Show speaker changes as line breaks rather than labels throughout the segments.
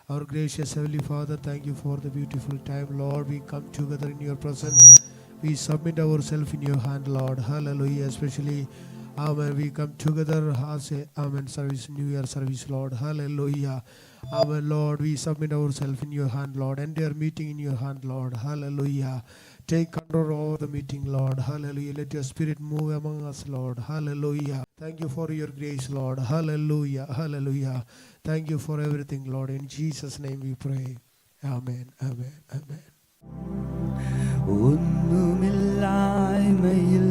Our gracious Heavenly Father, thank you for the beautiful time, Lord. We come together in your presence. We submit ourselves in your hand, Lord. Hallelujah. Especially, Amen. We come together as a Amen service, New Year service, Lord. Hallelujah. Amen, Lord. We submit ourselves in your hand, Lord. Entire meeting in your hand, Lord. Hallelujah. Take control over the meeting, Lord. Hallelujah. Let your spirit move among us, Lord. Hallelujah. Thank you for your grace, Lord. Hallelujah. Hallelujah. Thank you for everything, Lord. In Jesus' name we pray. Amen. Amen. Amen.
ഒന്നുമില്ലായ്മയിൽ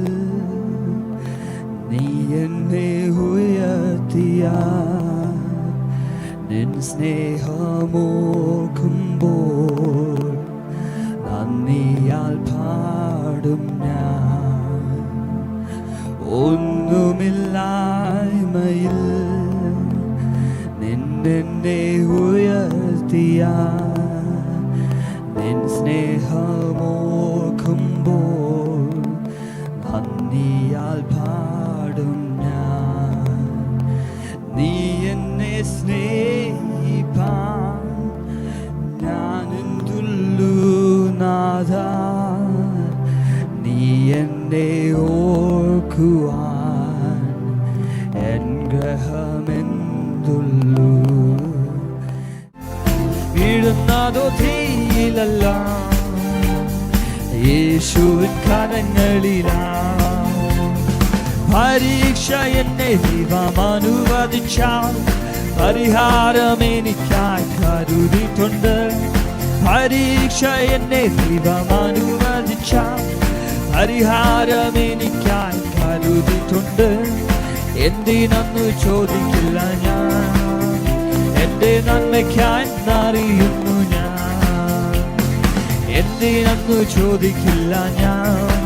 നീ എന്നെ ഉയർത്തിയ നിൻ സ്നേഹമോർക്കുമ്പോൾ നന്ദിയാൽ പാടും ഞാൻ. ഒന്നുമില്ലായ്മയിൽ നിന്നെ ഉയർത്തിയ നിൻ സ്നേഹമോർക്കുമ്പോൾ നന്ദിയാൽ പാടും ഞാൻ. നീ എന്നെ സ്നേഹിപ്പാൻ ഞാനെന്തുള്ളൂ നാഥ, നീ എന്നെ ഓർക്കുവാൻ എൻ ഗ്രഹമെന്തുള്ളൂ. വീഴുന്നതോ തീയിലല്ല, യേശുവിൻ കരങ്ങളിലാണ്. പരീക്ഷ എന്നെ ദൈവം അനുവദിച്ചാൽ പരിഹാരം എനിക്കായി കരുതിയിട്ടുണ്ട്. പരീക്ഷ എന്നെ ദൈവം അനുവദിച്ചാൽ പരിഹാരം എനിക്കായി കരുതിയിട്ടുണ്ട്. എന്തിനൊന്നു ചോദിക്കില്ല ഞാൻ, എന്റെ നന്മയ്ക്കായി അറിയുന്നു ഞാൻ. എന്തിനൊന്നു ചോദിക്കില്ല ഞാൻ,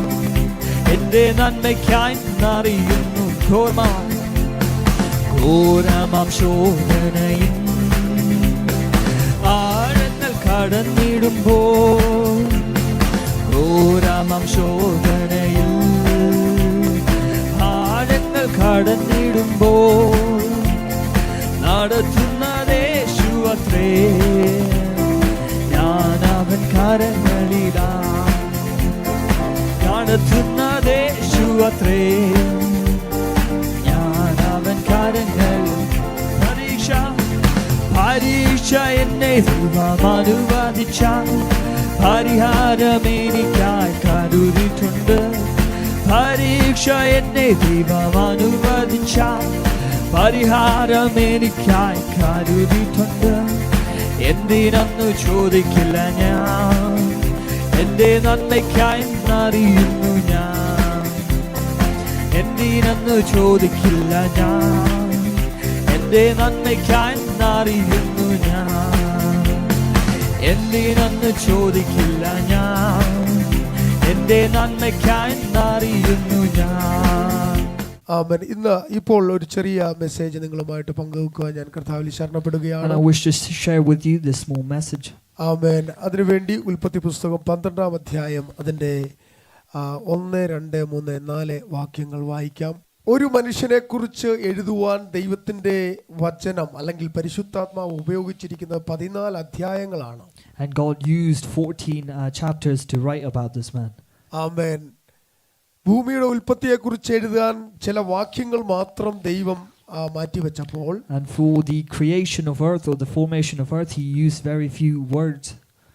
എന്റെ നന്മയ്ക്കായി അറിയുന്നു. ഘോരമാം ശോധനയിൽ ആഴങ്ങൾ കടന്നിടുമ്പോൾ, ഘോരമാം ശോധനയിൽ ആഴങ്ങൾ കടന്നിടുമ്പോൾ നടത്തുന്നതേശുവത്രേ, ഞാൻ അവൻ കരങ്ങളിലാണ്. നടത്തുന്നതേശുവത്രേ, ഞാൻ അവൻ കരങ്ങളിൽ. പരീക്ഷ എന്നെ ദൈവം അനുവദിച്ചാൽ പരിഹാരം എനിക്കായി കരുതിയിട്ടുണ്ട്. പരീക്ഷ എന്നെ ദൈവം അനുവദിച്ചാൽ പരിഹാരം എനിക്കായി കരുതിയിട്ടുണ്ട്. എന്തിനൊന്നു ചോദിക്കില്ല ഞാൻ, എന്റെ നന്മയ്ക്കായി അറിയുന്നു ഞാൻ. എന്തിനൊന്നു ചോദിക്കില്ല ഞാൻ, എന്റെ നന്മയ്ക്കായി അറിയുന്നു ഞാൻ. എന്തിനൊന്നു ചോദിക്കില്ല ഞാൻ, എന്റെ നന്മയ്ക്കായി അറിയുന്നു ഞാൻ.
ആമേൻ. ഇന്ന് ഇപ്പോൾ ഒരു ചെറിയ മെസ്സേജ് നിങ്ങളുമായിട്ട് പങ്കുവെക്കുവാൻ ഞാൻ കർത്താവിൽ ശരണപ്പെടുകയാണ്.
And I wish to share with you this small message.
ആമേൻ. അതിനുവേണ്ടി ഉൽപ്പത്തി പുസ്തകം 12-ാം അധ്യായം അതിൻ്റെ 1, 2, 3, 4 വാക്യങ്ങൾ വായിക്കാം. ഒരു മനുഷ്യനെ കുറിച്ച് എഴുതുവാൻ ദൈവത്തിന്റെ വചനം അല്ലെങ്കിൽ പരിശുദ്ധാത്മാവ് ഉപയോഗിച്ചിരിക്കുന്ന 14 അധ്യായങ്ങളാണ്.
And God used 14 chapters to write about this man.
ആമേൻ. ഭൂമിയുടെ ഉൽപ്പത്തിയെക്കുറിച്ച് എഴുതാൻ ചില വാക്യങ്ങൾ മാത്രം ദൈവം മാറ്റിവെച്ചപ്പോൾ,
and for the creation of earth or the formation of earth he used very few words.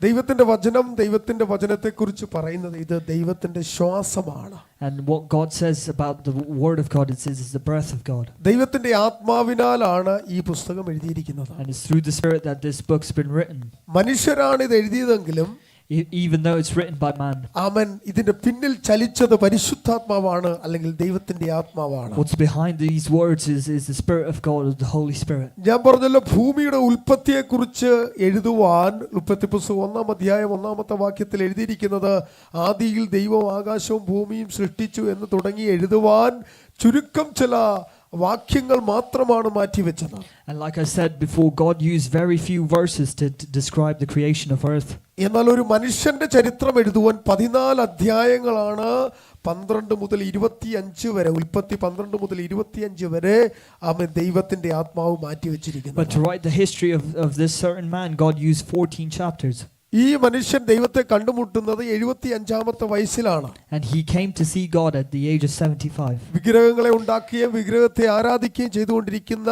ദൈവത്തിന്റെ വചനം, ദൈവത്തിന്റെ വചനത്തെക്കുറിച്ച് പറയുന്നത് ഇത് ദൈവത്തിന്റെ ശ്വാസമാണ്.
And what God says about the word of God, it says it's the breath of God.
ദൈവത്തിന്റെ ആത്മാവിനാലാണ് ഈ പുസ്തകം എഴുതിയിരിക്കുന്നത്.
And it's through the Spirit that this book's been written.
മനുഷ്യരാണ് ഇത് എഴുതിയതെങ്കിലും
even though it's written by man.
ആമേൻ. ഇതിന്റെ പിന്നിൽ ചലിച്ചത് പരിശുദ്ധാത്മാവാണ് അല്ലെങ്കിൽ ദൈവത്തിന്റെ ആത്മാവാണ്.
What's behind these words is the Spirit of God, the Holy Spirit.
ഞാൻ പറഞ്ഞല്ലോ, ഭൂമിയുടെ ഉൽപ്പത്തിയെക്കുറിച്ച് എഴുതുവാൻ ഉൽപ്പത്തി പുസ്തകം 1-ാം അധ്യായം 1-ാമത്തെ വാക്യത്തിൽ എഴുതിയിരിക്കുന്നത് ആദിയിൽ ദൈവം ആകാശവും ഭൂമിയും സൃഷ്ടിച്ചു എന്ന് തുടങ്ങി എഴുതുവാൻ ചുരുക്കം ചില വാക്യങ്ങൾ മാത്രമാണ് മാറ്റിവെച്ചത്.
And like I said before, God used very few verses to describe the creation of earth.
എന്നാൽ ഒരു മനുഷ്യന്റെ ചരിത്രം എഴുതുവാൻ 14 അധ്യായങ്ങളാണ് 12 മുതൽ 25 വരെ, ഉൽപ്പത്തി 12 മുതൽ 25 വരെ അവൻ ദൈവത്തിന്റെ ആത്മാവ് മാറ്റിവെച്ചിരിക്കുന്നു.
But to write the history of this certain man, God used 14 chapters.
ഈ മനുഷ്യൻ ദൈവത്തെ കണ്ടുമുട്ടുന്നത് 75-ാമത്തെ വയസ്സിലാണ്.
And he came to see God at the age of 75.
വിഗ്രഹങ്ങളെ ഉണ്ടാക്കുകയും വിഗ്രഹത്തെ ആരാധിക്കുകയും ചെയ്തുകൊണ്ടിരിക്കുന്ന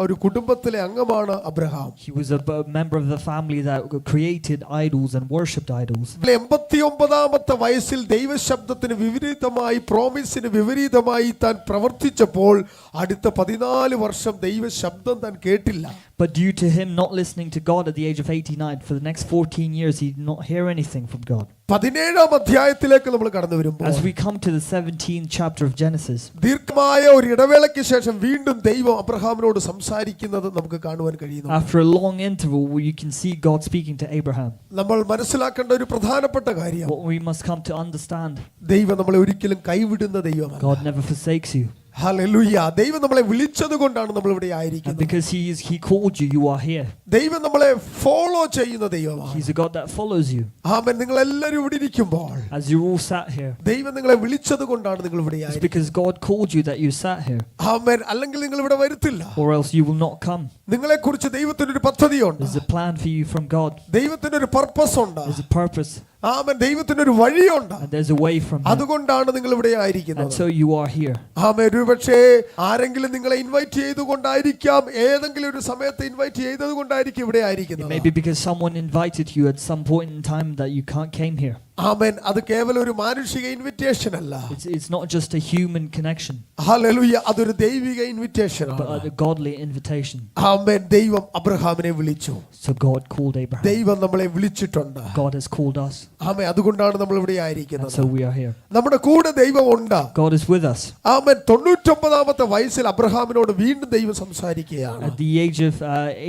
ഒരു കുടുംബത്തിലെ അംഗമാണ് Abraham.
He was a member of the family that created idols and worshipped idols.
89-ാമത്തെ വയസ്സിൽ ദൈവശബ്ദത്തിന് വിപരീതമായി, പ്രോമിസിന് വിപരീതമായി താൻ പ്രവർത്തിച്ചപ്പോൾ അടുത്ത 14 വർഷം ദൈവശബ്ദം താൻ കേട്ടില്ല.
But due to him not listening to God at the age of 89, for the next 14 years he did not hear anything from God.
17-ാം അധ്യായത്തിലേക്ക് നമ്മൾ കടന്നു വരുമ്പോൾ,
As we come to the 17th chapter of Genesis,
ദീർഘമായ ഒരു ഇടവേളയ്ക്ക് ശേഷം വീണ്ടും ദൈവം അബ്രഹാമിനോട് സംസാരിക്കുന്നത് നമുക്ക് കാണുവാൻ കഴിയുന്നു.
after a long interval, you can see God speaking to Abraham.
നമ്മൾ മനസ്സിലാക്കേണ്ട ഒരു പ്രധാനപ്പെട്ട കാര്യം,
What we must come to understand,
ദൈവം നമ്മളെ ഒരിക്കലും കൈവിടുന്ന ദൈവമല്ല.
God never forsakes you.
Hallelujah. ദൈവം നമ്മളെ വിളിച്ചത് കൊണ്ടാണ് നമ്മൾ ഇവിടെ
And
ആയിരിക്കുന്നത്.
because he called you, you are here.
ദൈവം നമ്മളെ ഫോളോ ചെയ്യുന്ന ദൈവമാണ്.
He's a God that follows you.
ആമേൻ. നിങ്ങൾ എല്ലാവരും ഇവിടെ ഇരിക്കുമ്പോൾ
As you all sat here,
ദൈവം നിങ്ങളെ വിളിച്ചത് കൊണ്ടാണ് നിങ്ങൾ ഇവിടെ
it's
ആയിരിക്കുന്നത്.
because God called you that you sat here,
ആമേൻ. അല്ലെങ്കിൽ നിങ്ങൾ ഇവിടെ വരത്തില്ല.
or else you will not come.
നിങ്ങളെ കുറിച്ച് ദൈവത്തിനൊരു പദ്ധതിയുണ്ട്.
There's a plan for you from God.
ദൈവത്തിനൊരു പർപ്പസ് ഉണ്ട്.
There's a purpose,
ആമേൻ. ദൈവത്തിനൊരു വഴിയുണ്ട്.
and there's a way from Him.
അതുകൊണ്ടാണ് നിങ്ങൾ ഇവിടെ
And
ആയിരിക്കുന്നത്.
so you are here.
ആമേൻ. ഒരുപക്ഷേ ആരെങ്കിലും നിങ്ങളെ ഇൻവൈറ്റ് ചെയ്തുകൊണ്ടായിരിക്കാം, ഏതെങ്കിലും ഒരു സമയത്ത് ഇൻവൈറ്റ് ചെയ്തത് കൊണ്ടായിരിക്കും ഇവിടെ ആയിരിക്കുന്നത്.
Maybe because someone invited you at some point in time that you came here.
ആമേൻ. അത് കേവലം ഒരു മാനുഷിക ഇൻവിറ്റേഷൻ അല്ല.
It's not just a human connection,
hallelujah. അതൊരു ദൈവിക ഇൻവിറ്റേഷൻ
but
ആണ്.
a godly invitation.
ആമേൻ. ദൈവം അബ്രഹാമിനെ വിളിച്ചു.
So God called Abraham.
ദൈവം നമ്മളെ വിളിച്ചിട്ടുണ്ട്.
God has called us.
ആമേൻ. അതുകൊണ്ടാണ് നമ്മൾ ഇവിടെ
And
ആയിരിക്കുന്നത്.
so we are here.
നമ്മുടെ കൂടെ ദൈവം ഉണ്ട്.
God is with us.
ആമേൻ. 99-ാമത്തെ വയസ്സിൽ അബ്രഹാമിനോട് വീണ്ടും ദൈവം സംസാരിക്കുകയാണ്.
At the age of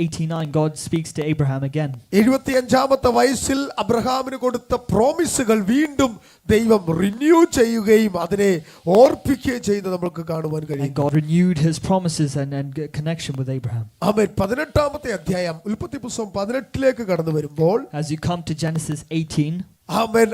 89, God speaks to Abraham again.
75-ാമത്തെ വയസ്സിൽ അബ്രഹാമിന് കൊടുത്ത പ്രോമിസുകൾ വീണ്ടും ദൈവം റിന്യൂ ചെയ്യുകയും അതിനെ ഓർപ്പിക്കുകയും ചെയ്ത് നമുക്ക് കാണുവാൻ
And
കഴിയും.
God renewed His promises and connection with Abraham.
ആമേൻ. 18-ാമത്തെ അധ്യായം ഉൽപ്പത്തി പുസ്തകം 18-ലേക്ക് കടന്നു വരുമ്പോൾ,
As you come to Genesis 18,
ആമേൻ,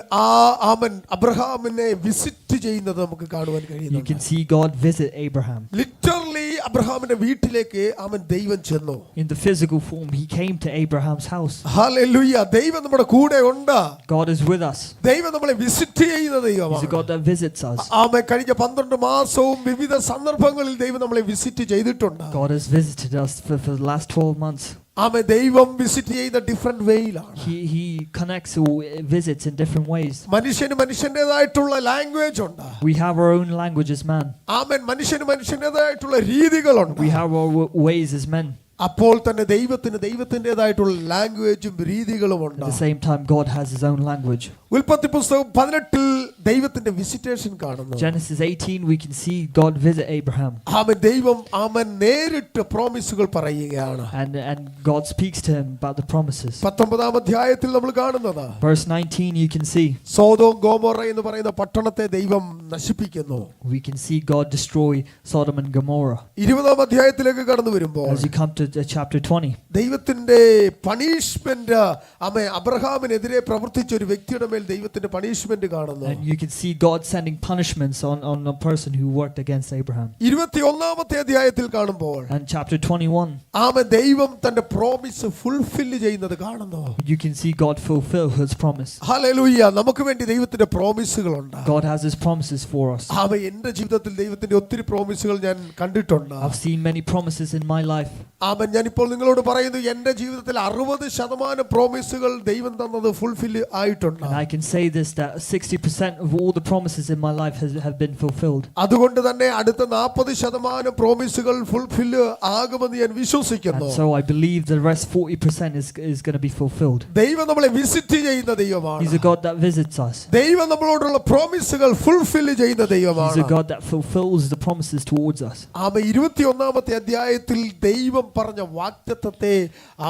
ആമേൻ അബ്രഹാമിനെ വിസിറ്റ് ചെയ്യുന്നത് നമുക്ക് കാണുവാൻ
you
കഴിയുന്നു.
can see God visit Abraham.
Literally അബ്രഹാമിന്റെ വീട്ടിലേക്ക് അവൻ ദൈവം ചെന്നു.
In the physical form, He came to Abraham's house.
Hallelujah. ദൈവം നമ്മുടെ കൂടെ ഉണ്ട്.
God is with us.
ദൈവം നമ്മളെ വിസിറ്റ് ചെയ്യുന്ന
He's a
ദൈവമാണ്.
God that visits us.
ആമേൻ. കഴിഞ്ഞ 12 മാസവും വിവിധ സന്ദർഭങ്ങളിൽ ദൈവം നമ്മളെ വിസിറ്റ് ചെയ്തിട്ടുണ്ട്.
God has visited us for the last 12 months.
ആമേൻ. ദൈവം വിസിറ്റ് ചെയ്യുന്ന ഡിഫറെന്റ് വേയിലാണ്.
He connects or visits in different ways.
മനുഷ്യന് മനുഷ്യന്റേതായിട്ടുള്ള ലാംഗ്വേജ് ഉണ്ട്.
We have our own language as man.
ആമേൻ. മനുഷ്യന് മനുഷ്യന്റേതായിട്ടുള്ള രീതികളുണ്ട്.
We have our ways as men.
അപ്പോൾ തന്നെ ദൈവത്തിന് ദൈവത്തിൻ്റെതായിട്ടുള്ള ലാംഗ്വേജും രീതികളും ഉണ്ട്.
At the same time, God has His own language.
ഉൽപ്പത്തി പുസ്തകം 18-ൽ ദൈവത്തിന്റെ വിസിറ്റേഷൻ കാണുന്നു.
Genesis 18, we can see God visit Abraham.
ആമേൻ. ദൈവം ആമേൻ നേരിട്ട് പ്രോമിസുകൾ പറയുകയാണ്.
And God speaks to him about the promises.
19-ാം അധ്യായത്തിൽ നമ്മൾ കാണുന്നത്,
Verse 19, you can see.
Sodom Gomorrah എന്ന് പറയുന്ന പട്ടണത്തെ ദൈവം നശിപ്പിക്കുന്നു.
We can see God destroy Sodom and Gomorrah.
20-ാം അധ്യായത്തിലേക്ക് കടന്നു വരുമ്പോൾ,
As you come to chapter 20,
ദൈവത്തിന്റെ പണിഷ്മെന്റ്, ആമേൻ, അബ്രഹാമിനെതിരെ പ്രവർത്തിച്ച ഒരു വ്യക്തിയുടെ മേൽ ദൈവത്തിന്റെ പണിഷ്മെന്റ് കാണുന്നു.
and you can see God sending punishments on a person who worked against Abraham.
21-ാമത്തെ അധ്യായത്തിൽ കാണുമ്പോൾ,
And chapter 21,
ആമേൻ, ദൈവം തന്റെ പ്രോമിസ് ഫുൾഫിൽ ചെയ്യുന്നത് കാണുന്നു.
you can see God fulfill His promise.
Hallelujah. നമുക്ക് വേണ്ടി ദൈവത്തിന്റെ പ്രോമിസുകളുണ്ട്.
God has His promises for us.
ആമേൻ. എന്റെ ജീവിതത്തിൽ ദൈവത്തിന്റെ ഒത്തിരി പ്രോമിസുകൾ ഞാൻ കണ്ടിട്ടുണ്ട്.
I've seen many promises in my life.
ആമേൻ. ഞാനിപ്പോൾ നിങ്ങളോട് പറയുന്നു, എന്റെ ജീവിതത്തിൽ 60% പ്രോമിസുകൾ ദൈവം തന്നത് ഫുൾഫിൽ ആയിട്ടുണ്ട്.
And I can say this, that 60% of all the promises in my life have been fulfilled.
അതുകൊണ്ട് തന്നെ അടുത്ത 40% പ്രോമിസുകൾ ഫുൾഫിൽ ആകുമെന്ന് ഞാൻ വിശ്വസിക്കുന്നു.
And so I believe the rest 40% is going to be fulfilled.
ദൈവം നമ്മളെ വിസിറ്റ് ചെയ്യുന്ന ദൈവമാണ്.
He's a God that visits us.
ദൈവം നമ്മളോടുള്ള പ്രോമിസുകൾ ഫുൾഫിൽ ചെയ്യുന്ന
He's
ദൈവമാണ്.
a God that fulfills the promises towards us.
ആമേൻ. 21-ാമത്തെ അധ്യായത്തിൽ ദൈവം പറഞ്ഞ വാഗ്ദത്തത്തെ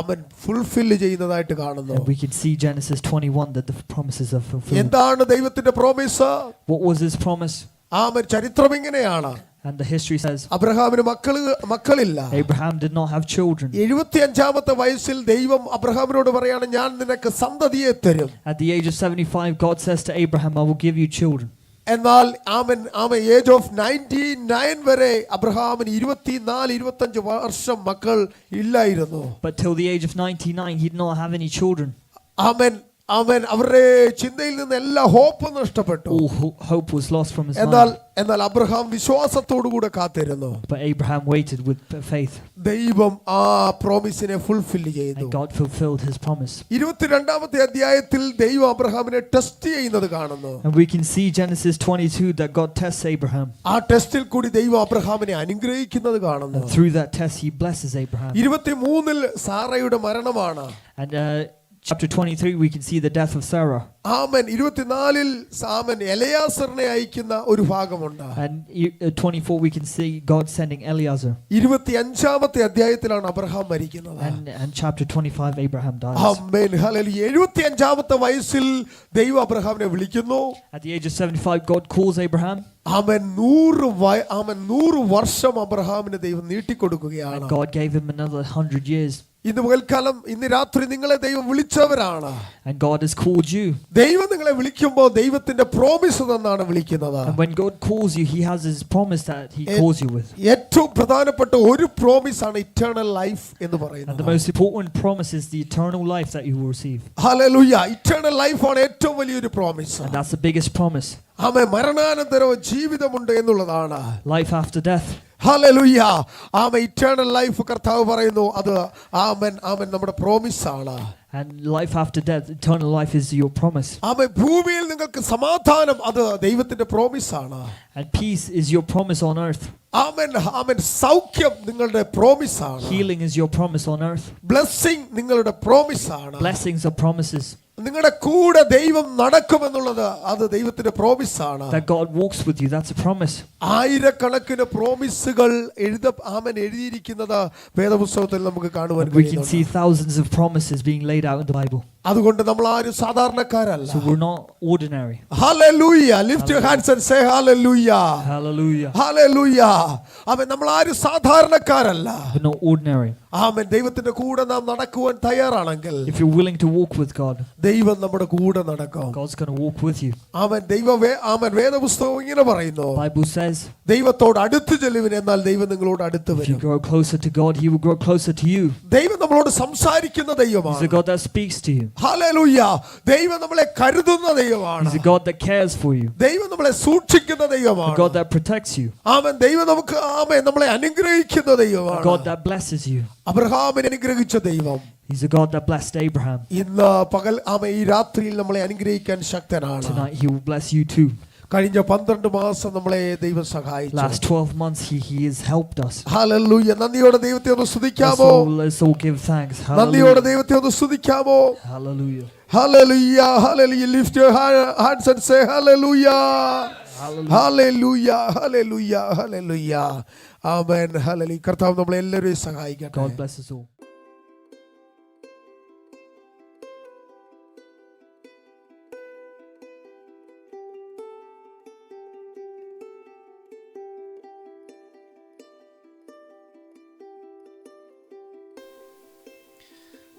അവൻ ഫുൾഫിൽ ചെയ്യുന്നതായിട്ട് കാണുന്നു.
And we can see Genesis 21 that the promises are fulfilled.
എന്താണ് ദൈവത്തിന്റെ promise?
What was His promise?
ആമേൻ. ചരിത്രം ഇങ്ങനെയാണ്.
And the history says
അബ്രഹാമിന് മക്കളില്ല.
Abraham did not have children.
75-ാമത്തെ വയസ്സിൽ ദൈവം അബ്രഹാമിനോട് പറയാണ്, ഞാൻ നിനക്ക് സന്തതിയെ തരും.
At the age of 75, God says to Abraham, I will give you children.
എന്നാൽ ഏജ് ഓഫ് 99 വരെ അബ്രഹാമിന് 24-25 വർഷം മക്കൾ ഇല്ലായിരുന്നു.
But till the age of 99, he did not have any children.
അവരുടെ ചിന്തയിൽ നിന്ന് എല്ലാ ഹോപ്പ് നഷ്ടപ്പെട്ടു.
All hope was lost from his
എന്നാൽ അബ്രഹാം വിശ്വാസത്തോടുകൂടെ കാത്തിരുന്നു.
But Abraham waited with faith.
ദൈവം ആ പ്രോമിസിനെ ഫുൾഫിൽ ചെയ്തു.
And God fulfilled his promise.
22-ാമത്തെ അധ്യായത്തിൽ ദൈവം അബ്രഹാമിനെ ടെസ്റ്റ് ചെയ്യുന്നത് കാണുന്നു.
And we can see Genesis 22 that God tests Abraham.
ആ ടെസ്റ്റിൽ കൂടി ദൈവം അബ്രഹാമിനെ അനുഗ്രഹിക്കുന്നത് കാണുന്നു.
And through that test he blesses Abraham.
23-ൽ സാറയുടെ മരണമാണ്.
And chapter 23 we can see the death of Sarah.
ആമേൻ. 24-ൽ എലയാസറിനെ അയക്കുന്ന ഒരു ഭാഗമുണ്ട്.
And 24 we can see God sending Eliezer.
25-ാമത്തെ അധ്യായത്തിലാണ് അബ്രഹാം മരിക്കുന്നത്.
And chapter 25 Abraham dies.
Amen. Hallelujah. 75-ാമത്തെ വയസ്സിൽ ദൈവം അബ്രഹാമിനെ വിളിക്കുന്നു.
At the age of 75 God calls Abraham.
ആമേൻ. 100 വർഷം അബ്രഹാമിന് ദൈവം നീട്ടിക്കൊടുക്കുകയാണ്.
And God gave him another 100 years.
ഇന്ന് രാത്രി നിങ്ങളെ ദൈവം വിളിച്ചവരാണ്.
And God has called you.
ദൈവം നിങ്ങളെ വിളിക്കുമ്പോൾ ദൈവത്തിന്റെ പ്രോമിസ് തന്നാണ് വിളിക്കുന്നത്.
And when God calls you, he has his promise that he calls you with.
ഏറ്റവും പ്രധാനപ്പെട്ട ഒരു പ്രോമിസ് ആണ് ഇറ്റേണൽ ലൈഫ് എന്ന് പറയുന്നത്.
And the most important promise is the eternal life that you will receive.
Hallelujah. Eternal life ആണ് ഏറ്റവും വലിയൊരു promise.
And that's the biggest promise.
ആമേൻ. മരണാനന്തരം ജീവിതമുണ്ട് എന്നുള്ളതാണ്.
Life after death.
ഹല്ലേലൂയ. ആമേൻ. ഇറ്റേണൽ ലൈഫ് കർത്താവ് പറയുന്നു, അത് ആമേൻ നമ്മുടെ പ്രോമിസ് ആണ്.
And life after death, eternal life is your promise.
ആമേൻ. ഭൂമിയിൽ നിങ്ങൾക്ക് സമാധാനം, അത് ദൈവത്തിന്റെ പ്രോമിസ് ആണ്.
And peace is your promise on earth.
ആമേൻ. സൗഖ്യം നിങ്ങളുടെ പ്രോമിസ് ആണ്.
Healing is your promise on earth.
Blessing നിങ്ങളുടെ പ്രോമിസ് ആണ്.
Blessings are promises.
നിങ്ങളുടെ കൂടെ ദൈവം നടക്കുമെന്നുള്ളത് അത് ദൈവത്തിന്റെ പ്രോമിസ് ആണ്.
That God walks with you, that's a promise.
ആയിരക്കണക്കിന് പ്രോമിസുകൾ എഴുതിയിരിക്കുന്നത് വേദപുസ്തകത്തിൽ നമുക്ക് കാണുവാൻ
We can see thousands of promises being laid out in the Bible.
അതുകൊണ്ട് നമ്മൾ ആരും സാധാരണക്കാരല്ല.
So we're not ordinary.
Hallelujah. Lift your hands and say hallelujah.
Hallelujah.
Hallelujah. ആമേൻ. നമ്മൾ ആരും സാധാരണക്കാരല്ല.
We're not ordinary.
ആമേൻ. ദൈവത്തിന്റെ കൂടെ നാം നടക്കുവാൻ തയ്യാറാണെങ്കിൽ,
If you're willing to walk with God,
ദൈവം നമ്മുടെ കൂടെ നടക്കും.
God's going to walk with you.
ആമേൻ. ആമേൻ. വേദപുസ്തകം ഇങ്ങനെ പറയുന്നു,
Bible says,
ദൈവത്തോട് അടുത്ത് ചെല്ലുവിൻ, എന്നാൽ ദൈവം നിങ്ങളോട് അടുത്ത്
if you
വരും.
grow closer to God, he will grow closer to you.
ദൈവം നമ്മളോട് സംസാരിക്കുന്ന
He's
ദൈവമാണ്.
a God that speaks to you.
Hallelujah. ദൈവം നമ്മളെ കരുതുന്ന ദൈവമാണ്.
He's a God that cares for you.
ദൈവം നമ്മളെ സൂക്ഷിക്കുന്ന
A
ദൈവമാണ്.
God that protects you.
ആമേൻ. ദൈവം നമുക്ക് നമ്മളെ അനുഗ്രഹിക്കുന്ന
A
ദൈവമാണ്.
God that blesses you.
അബ്രഹാമിനെ അനുഗ്രഹിച്ച ദൈവം
He's a God that blessed Abraham.
ഇന്ന് പകൽ ഈ രാത്രിയിൽ നമ്മളെ അനുഗ്രഹിക്കാൻ ശക്തനാണ്.
Tonight he will bless you too.
കഴിഞ്ഞ 12 മാസം നമ്മളെ ദൈവം സഹായിച്ചു.
Last 12 months he has helped us.
Hallelujah. നന്ദിയോടെ ദൈവത്തെ ഒന്ന് സ്തുതിക്കാമോ?
Let's all give thanks.
നന്ദിയോടെ ദൈവത്തെ ഒന്ന് സ്തുതിക്കാമോ?
Hallelujah.
Hallelujah. Hallelujah. Lift your hands and say hallelujah. Hallelujah. Hallelujah. Hallelujah. Amen. Hallelujah. കർത്താവ് നമ്മളെ എല്ലാവരെയും സഹായിക്കട്ടെ.
God bless us all.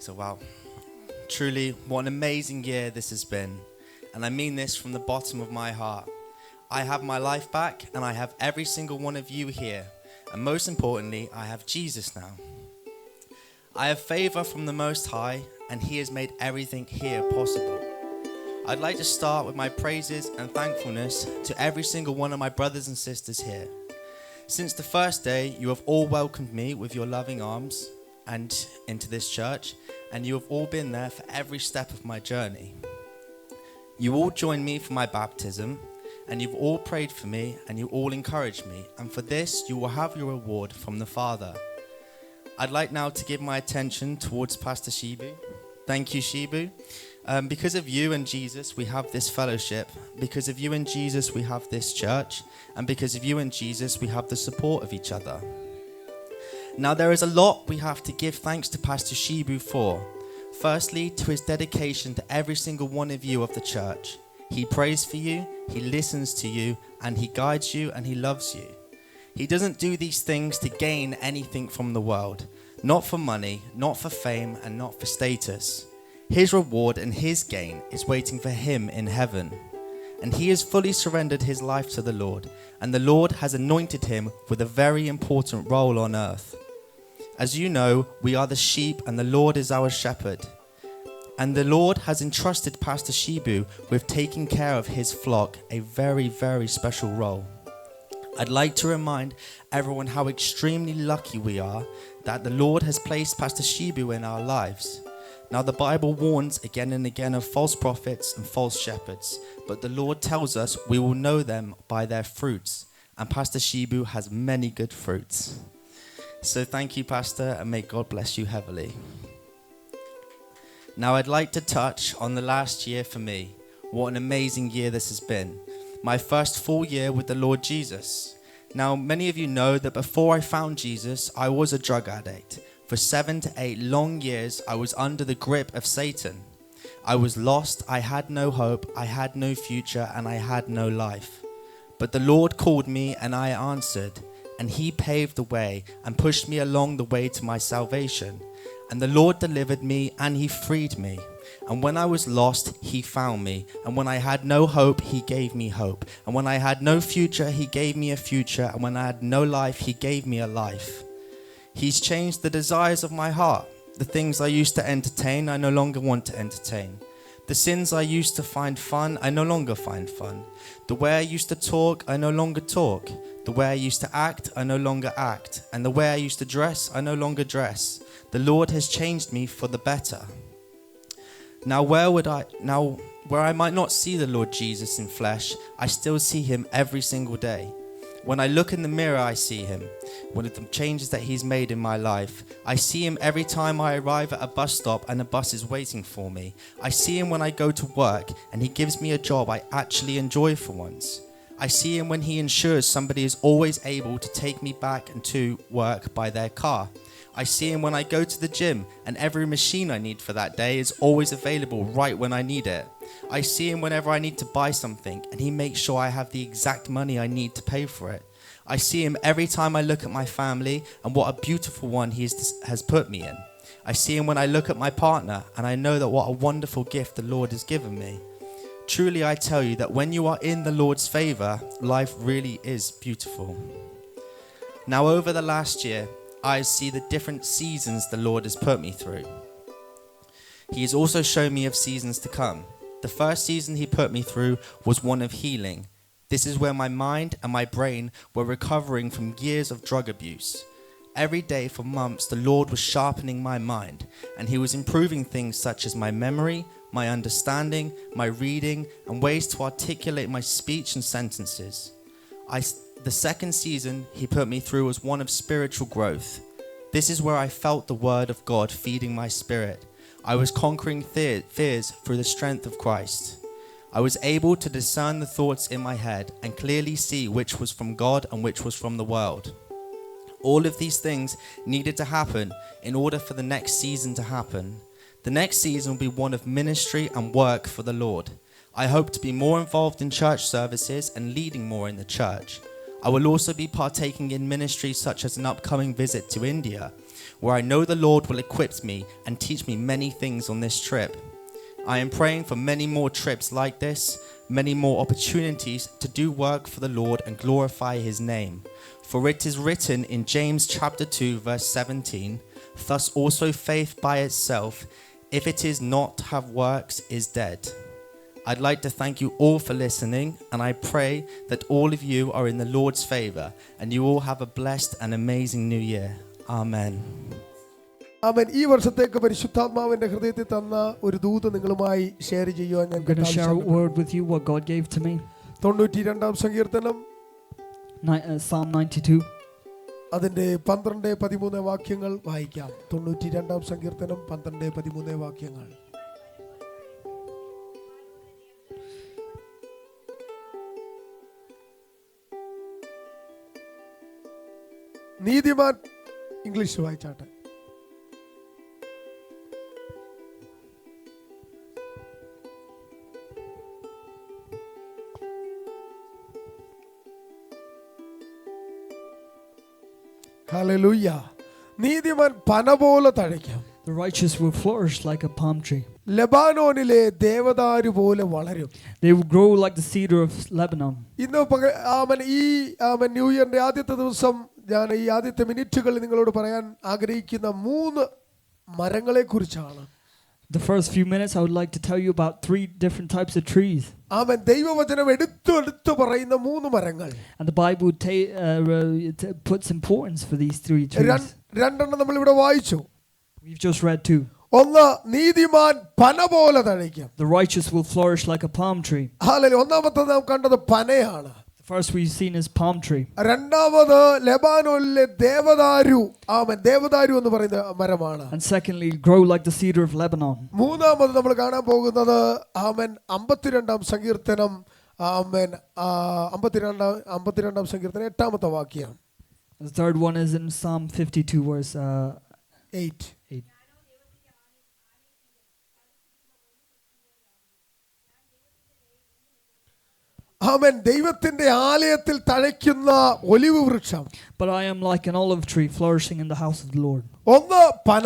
So wow, truly what an amazing year this has been, and I mean this from the bottom of my heart. I have my life back, and I have every single one of you here, and most importantly, I have Jesus now. I have favor from the Most High, and he has made everything here possible. I'd like to start with my praises and thankfulness to every single one of my brothers and sisters here. Since the first day, you have all welcomed me with your loving arms and into this church, and you have all been there for every step of my journey. You all joined me for my baptism, and you've all prayed for me, and you all encouraged me, and for this you will have your reward from the Father. I'd like now to give my attention towards Pastor Shibu. Thank you, Shibu. Because of you and Jesus, we have this fellowship. Because of you and Jesus, we have this church. And because of you and Jesus, we have the support of each other. Now, there is a lot we have to give thanks to Pastor Shibu for. Firstly, to his dedication to every single one of you of the church. He prays for you, he listens to you, and he guides you, and he loves you. He doesn't do these things to gain anything from the world, not for money, not for fame, and not for status. His reward and his gain is waiting for him in heaven. And he has fully surrendered his life to the Lord, and the Lord has anointed him with a very important role on earth. As you know, we are the sheep and the Lord is our shepherd. And the Lord has entrusted Pastor Shibu with taking care of his flock, a very, very special role. I'd like to remind everyone how extremely lucky we are that the Lord has placed Pastor Shibu in our lives. Now the Bible warns again and again of false prophets and false shepherds, but the Lord tells us we will know them by their fruits, and Pastor Shibu has many good fruits. So thank you, Pastor, and may God bless you heavily. Now I'd like to touch on the last year for me. What an amazing year this has been. My first full year with the Lord Jesus. Now many of you know that before I found Jesus, I was a drug addict. For 7 to 8 long years, I was under the grip of Satan. I was lost, I had no hope, I had no future, and I had no life. But the Lord called me and I answered, and he paved the way and pushed me along the way to my salvation. And the Lord delivered me and he freed me. And when I was lost, he found me. And when I had no hope, he gave me hope. And when I had no future, he gave me a future. And when I had no life, he gave me a life. He's changed the desires of my heart. The things I used to entertain, I no longer want to entertain. The sins I used to find fun, I no longer find fun. The way I used to talk, I no longer talk. The way I used to act, I no longer act. And the way I used to dress, I no longer dress. The Lord has changed me for the better. Now where I might not see the Lord Jesus in flesh, I still see him every single day. When I look in the mirror, I see him. One of the changes that he's made in my life. I see him every time I arrive at a bus stop and a bus is waiting for me. I see him when I go to work and he gives me a job I actually enjoy for once. I see him when he ensures somebody is always able to take me back and to work by their car. I see him when I go to the gym and every machine I need for that day is always available right when I need it. I see him whenever I need to buy something and he makes sure I have the exact money I need to pay for it. I see him every time I look at my family and what a beautiful one he has put me in. I see him when I look at my partner and I know that what a wonderful gift the Lord has given me. Truly I tell you that when you are in the Lord's favor, life really is beautiful. Now over the last year, I see the different seasons the Lord has put me through. He has also shown me of seasons to come. The first season he put me through was one of healing. This is where my mind and my brain were recovering from years of drug abuse. Every day for months, the Lord was sharpening my mind, and he was improving things such as my memory, my understanding, my reading, and ways to articulate my speech and sentences. The second season he put me through was one of spiritual growth. This is where I felt the word of God feeding my spirit. I was conquering fears through the strength of Christ. I was able to discern the thoughts in my head and clearly see which was from God and which was from the world. All of these things needed to happen in order for the next season to happen. The next season will be one of ministry and work for the Lord. I hope to be more involved in church services and leading more in the church. I will also be partaking in ministries such as an upcoming visit to India, where I know the Lord will equip me and teach me many things on this trip. I am praying for many more trips like this, many more opportunities to do work for the Lord and glorify his name. For it is written in James chapter 2 verse 17, thus also faith by itself, if it is not to have works, is dead. I'd like to thank you all for listening, and I pray that all of you are in the Lord's favor and you all have a blessed and amazing new year. Amen.
ആമേൻ. ഈ വർഷത്തേക്ക് പരിശുദ്ധാത്മാവിന്റെ ഹൃദയത്തിൽ തന്ന ഒരു ദൂത് നിങ്ങളുമായി share ചെയ്യുവാൻ ഞാൻ
I'm going to share a word with you what God gave to me.
92-ാം സങ്കീർത്തനം
Psalm 92.
അതിന്റെ 12-13 വാക്യങ്ങൾ വായിക്കാം. 92-ാം സങ്കീർത്തനം 12-13 വാക്യങ്ങൾ. നീതിമാൻ ഇംഗ്ലീഷ് വായിച്ചാട്ടെ. ഹല്ലേലൂയ. നീതിമാൻ പന പോലെ തഴയ്ക്കും.
The righteous will flourish like a palm tree.
ലെബാനോനിലെ ദേവദാരു പോലെ വളരും.
They will grow like the cedar of Lebanon.
ഇന്ന് ഈ ന്യൂ ഇയറിന്റെ ആദ്യത്തെ ദിവസം ഞാൻ ഈ ആദ്യത്തെ മിനിറ്റുകളിൽ നിങ്ങളോട് പറയാൻ ആഗ്രഹിക്കുന്ന 3 മരങ്ങളെ കുറിച്ചാണ്.
The first few minutes I would like to tell you about 3 different types of trees.
ദൈവവചനം എടുത്തു പറയുന്ന 3 മരങ്ങൾ.
And the Bible puts importance for these 3 trees.
രണ്ടെണ്ണം നമ്മൾ ഇവിടെ വായിച്ചു.
We've just read 2.
ഒന്ന്, നീതിമാൻ പന പോലെ തഴയ്ക്കും.
The righteous will flourish like a palm tree.
Hallelujah. ഒന്നാമത്തെ നാം കണ്ടത് പനയാണ്.
The first we've seen is palm tree.
രണ്ടാമത് ലെബാനോനിലെ ദേവദാരു. ദേവദാരു എന്ന് പറയുന്ന മരമാണ്.
And secondly, grow like the cedar of Lebanon.
മൂന്നാമത് നമ്മൾ കാണാൻ പോകുന്നത് 52-ാം സങ്കീർത്തനം 52-ാം സങ്കീർത്തനം 8-ാമത്തെ വാക്യം.
The third one is in Psalm 52 verse
8. ദൈവത്തിന്റെ ആലയത്തിൽ തഴയ്ക്കുന്ന ഒലിവ് വൃക്ഷം.
But I am like an olive tree flourishing in the house of the Lord.
ഒന്ന് പന.